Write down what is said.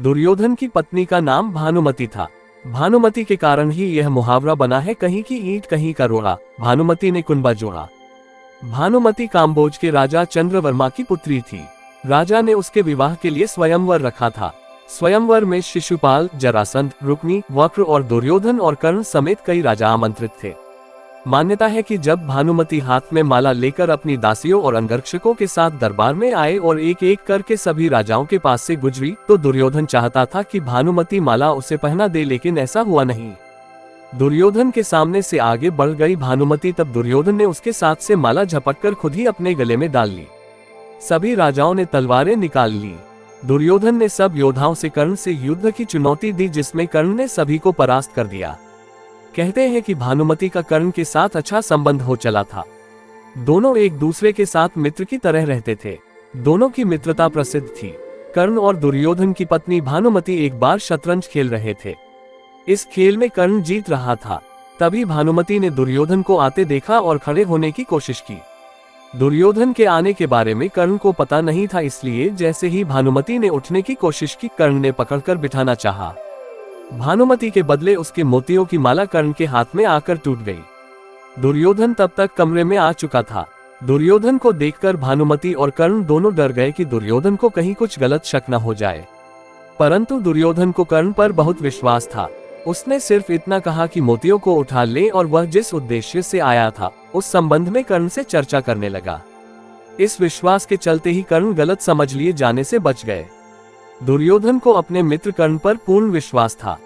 दुर्योधन की पत्नी का नाम भानुमति था। भानुमति के कारण ही यह मुहावरा बना है, कहीं की ईंट कहीं का रोड़ा, भानुमति ने कुंभा जोड़ा। भानुमति काम्बोज के राजा चंद्रवर्मा की पुत्री थी। राजा ने उसके विवाह के लिए स्वयंवर रखा था। स्वयंवर में शिशुपाल, जरासंध, रुक्मी, वक्र और दुर्योधन और कर्ण समेत कई राजा आमंत्रित थे। मान्यता है कि जब भानुमति हाथ में माला लेकर अपनी दासियों और अंगरक्षकों के साथ दरबार में आए और एक एक करके सभी राजाओं के पास से गुजरी, तो दुर्योधन चाहता था कि भानुमति माला उसे पहना दे, लेकिन ऐसा हुआ नहीं। दुर्योधन के सामने से आगे बढ़ गई भानुमति, तब दुर्योधन ने उसके साथ से माला झपटकर खुद ही अपने गले में डाल ली। सभी राजाओं ने तलवारें निकाल ली। दुर्योधन ने सब योद्धाओं से कर्ण से युद्ध की चुनौती दी, जिसमें कर्ण ने सभी को परास्त कर दिया। कहते हैं कि भानुमति का कर्ण के साथ अच्छा संबंध हो चला था। दोनों एक दूसरे के साथ मित्र की तरह रहते थे। दोनों की मित्रता प्रसिद्ध थी। कर्ण और दुर्योधन की पत्नी भानुमति एक बार शतरंज खेल रहे थे। इस खेल में कर्ण जीत रहा था। तभी भानुमति ने दुर्योधन को आते देखा और खड़े होने की कोशिश की। दुर्योधन के आने के बारे में कर्ण को पता नहीं था, इसलिए जैसे ही भानुमति ने उठने की कोशिश की, कर्ण ने पकड़कर बिठाना चाहा। भानुमति के बदले उसके मोतियों की माला कर्ण के हाथ में आकर टूट गई। दुर्योधन तब तक कमरे में आ चुका था। दुर्योधन को देखकर भानुमति और कर्ण दोनों डर गए कि दुर्योधन को कहीं कुछ गलत शक न हो जाए। परंतु दुर्योधन को कर्ण पर बहुत विश्वास था। उसने सिर्फ इतना कहा कि मोतियों को उठा ले, और वह जिस उद्देश्य से आया था उस संबंध में कर्ण से चर्चा करने लगा। इस विश्वास के चलते ही कर्ण गलत समझ लिए जाने से बच गए। दुर्योधन को अपने मित्र कर्ण पर पूर्ण विश्वास था।